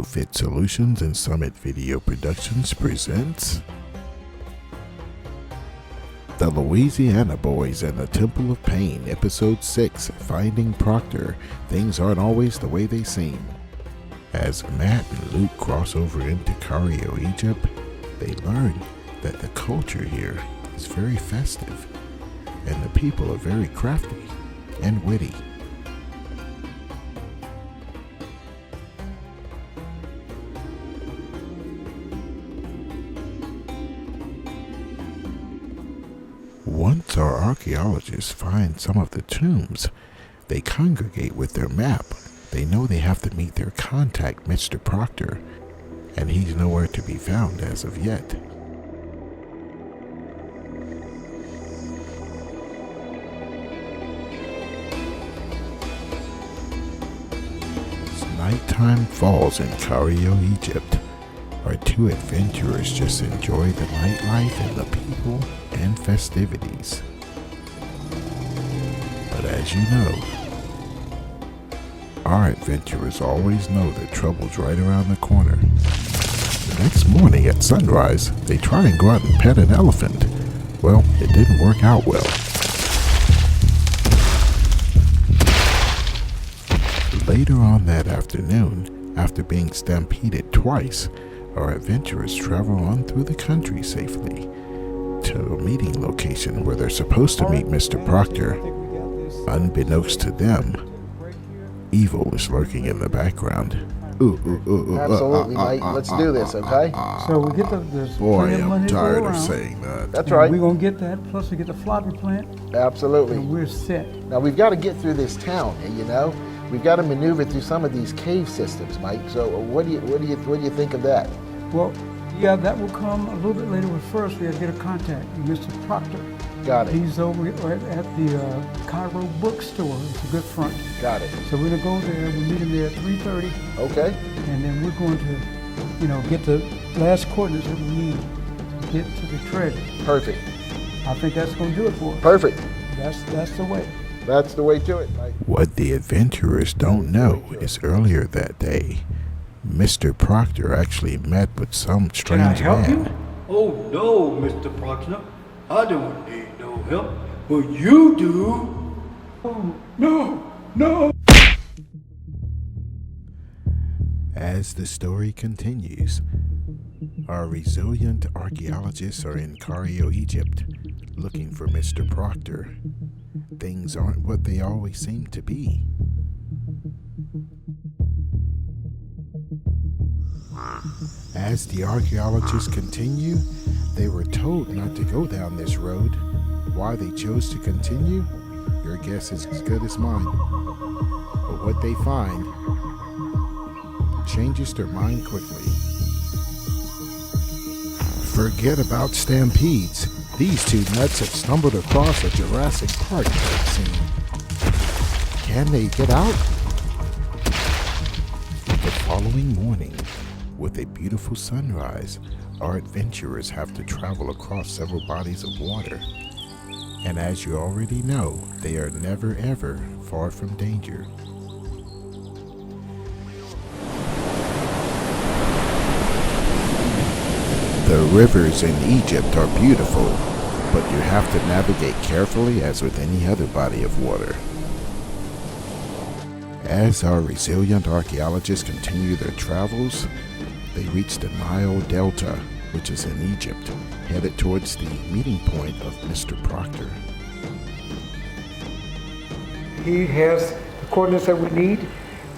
Fit Solutions and Summit Video Productions presents The Lusianna Boys and the Temple of Pain, Episode 6, Finding Proctor. Things aren't always the way they seem. As Matt and Luke cross over into Cairo, Egypt, they learn that the culture here is very festive, and the people are very crafty and witty. Once our archaeologists find some of the tombs, they congregate with their map. They know they have to meet their contact, Mr. Proctor, and he's nowhere to be found as of yet. As nighttime falls in Cairo, Egypt, our two adventurers just enjoy the nightlife and the people and festivities. But as you know, our adventurers always know that trouble's right around the corner. The next morning at sunrise, they try and go out and pet an elephant. Well, it didn't work out well. Later on that afternoon, after being stampeded twice, our adventurers travel on through the country safely to a meeting location where they're supposed to meet Mr. Proctor. Unbeknownst to them, evil is lurking in the background. Absolutely, mate. Let's do this, okay? So we get there's Boy, plenty of money I'm to go tired of around. saying that. That's right. We're going to get that, plus we get the floppy plant, Absolutely. and we're set. Now we've got to get through this town, and you know, we've got to maneuver through some of these cave systems, Mike. So what do you think of that? Well, yeah, that will come a little bit later, but first we have to get a contact with Mr. Proctor. Got it. He's over at the Cairo bookstore. It's a good front. Got it. So we're going to go there. We'll meet him there at 3:30, Okay. and then we're going to, get the last coordinates that we need to get to the treasure. Perfect. I think that's going to do it for us. Perfect. That's the way. That's the way to it, Mike. What the adventurers don't know is earlier that day, Mr. Proctor actually met with some Can I strange help man. you? Oh no, Mr. Proctor. I don't need no help. But you do. Oh, no. As the story continues, our resilient archaeologists are in Cairo, Egypt, looking for Mr. Proctor. Things aren't what they always seem to be. As the archaeologists continue, they were told not to go down this road. Why they chose to continue, your guess is as good as mine. But what they find changes their mind quickly. Forget about stampedes. These two nuts have stumbled across a Jurassic Park type scene. Can they get out? The following morning, with a beautiful sunrise, our adventurers have to travel across several bodies of water. And as you already know, they are never ever far from danger. The rivers in Egypt are beautiful, but you have to navigate carefully as with any other body of water. As our resilient archaeologists continue their travels, they reach the Nile Delta, which is in Egypt, headed towards the meeting point of Mr. Proctor. He has the coordinates that we need.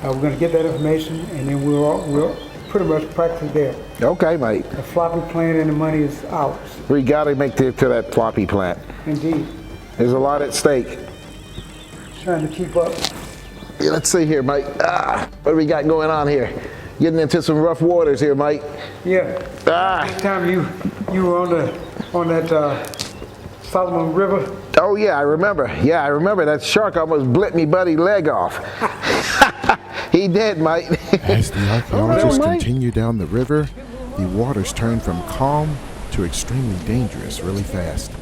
We're going to get that information, and then we'll pretty much practically there. Okay, mate. The floppy plant and the money is ours. We got to make it to that floppy plant. Indeed. There's a lot at stake. Trying to keep up. Yeah, let's see here, Mike. What do we got going on here? Getting into some rough waters here, Mike. Yeah. Last time you were on that Solomon River. Oh yeah, I remember. Yeah, I remember that shark almost bit me buddy leg off. He did, Mike. As the archaeologists All right, Mike. continue down the river, the waters turn from calm to extremely dangerous really fast.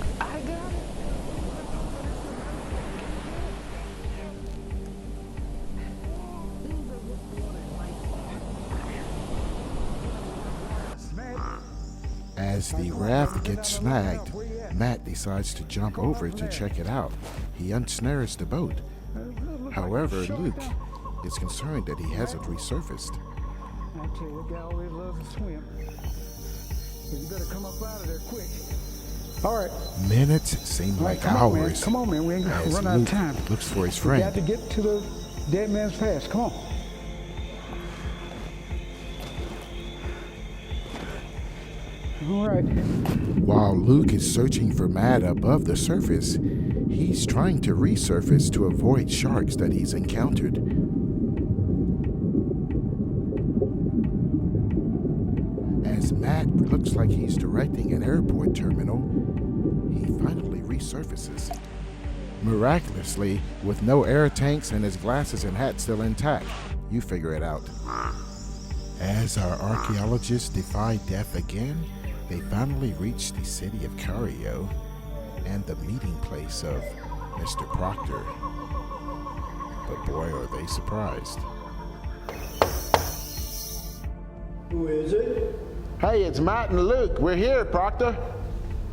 As the raft gets snagged, Matt decides to jump over to check it out. He unsnares the boat. However, Luke is concerned that he hasn't resurfaced. I tell you, that guy always loves to swim. So you better come up out of there quick. All right. Minutes seem All right, like come on, man. hours Come on, man. We ain't gonna as run out Luke of time. looks for his We friend. got to get to the dead man's pass. Come on. All right. While Luke is searching for Matt above the surface, he's trying to resurface to avoid sharks that he's encountered. As Matt looks like he's directing an airport terminal, he finally resurfaces. Miraculously, with no air tanks and his glasses and hat still intact. You figure it out. As our archaeologists defy death again, they finally reach the city of Cario and the meeting place of Mr. Proctor. But boy, are they surprised. Who is it? Hey, it's Matt and Luke. We're here, Proctor.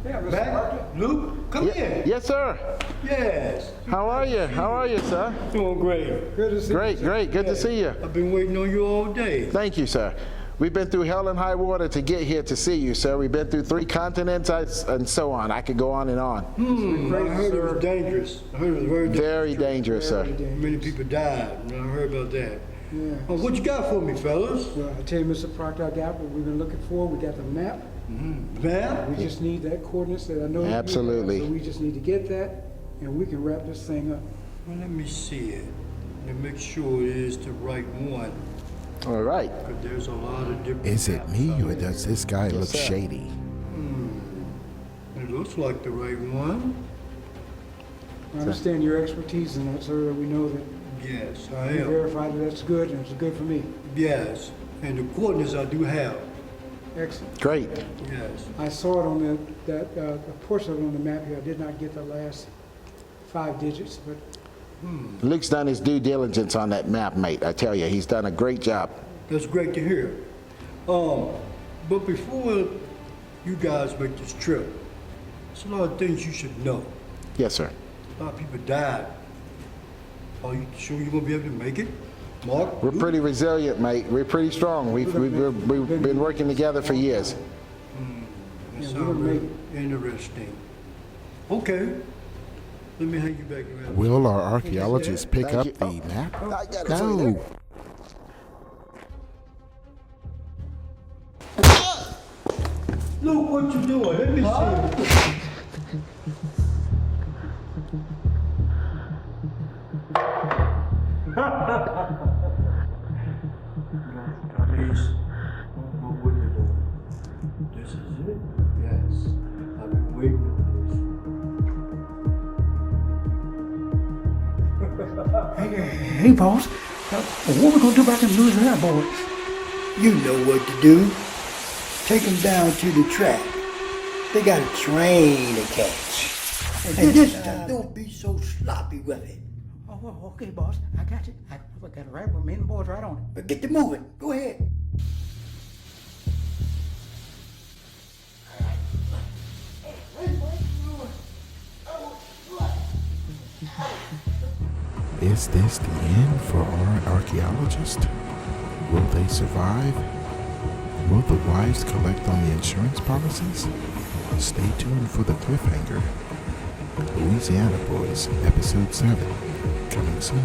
Yeah, Mr. Matt? Proctor. Luke? Come in. Yes, sir. Yes. How are you? How are you, sir? Doing great. Good to see Great, you. great. Good to see you. I've been waiting on you all day. Thank you, sir. We've been through hell and high water to get here to see you, sir. We've been through 3 continents and so on. I could go on and on. I heard it was dangerous. I heard it was very dangerous. Very dangerous, sir. Many people died. I heard about that. Yeah. Oh, what you got for me, fellas? Well, I tell you, Mr. Proctor, I got what we've been looking for. We got the map. Ma'am? We just need that coordinates that I know. you have, Absolutely. So we just need to get that, and we can wrap this thing up. Well, let me see it. Let me make sure it is the right one. All right. Because there's a lot of different Is it maps me out or there. does this guy look sir. shady? It looks like the right one. I understand your expertise in that, sir. We know that Yes, I you am. verified that that's good, and it's good for me. Yes. And the coordinates I do have. Excellent. Great. Yes. I saw it on the portion of it on the map here. I did not get the last 5 digits, but Luke's done his due diligence on that map, mate. I tell you, he's done a great job. That's great to hear. But before you guys make this trip, there's a lot of things you should know. Yes, sir. A lot of people died. Are you sure you're gonna be able to make it, Mark? We're pretty resilient, mate. We're pretty strong. We've been working together for years. That Yeah, we're sounds gonna make really interesting. Okay. Let me hang you back around. Will our archaeologists pick Thank up you. the map? I got it for you No. there. Luke, what you doing? Let me see. Please, what would you do? This is it? Yes. I've been waiting for hey, boss. What we gonna do about them Lusianna Boys? this. You know what to do. Take them down to the track. They got a train to catch. And this time, don't be so sloppy with it. Oh, okay, boss. I got you. I got it right. We're meeting boys right on it. But get to moving. Go ahead. Is this the end for our archaeologists? Will they survive? Will the wives collect on the insurance policies? Stay tuned for the cliffhanger. Lusianna Boys, Episode 7, coming soon.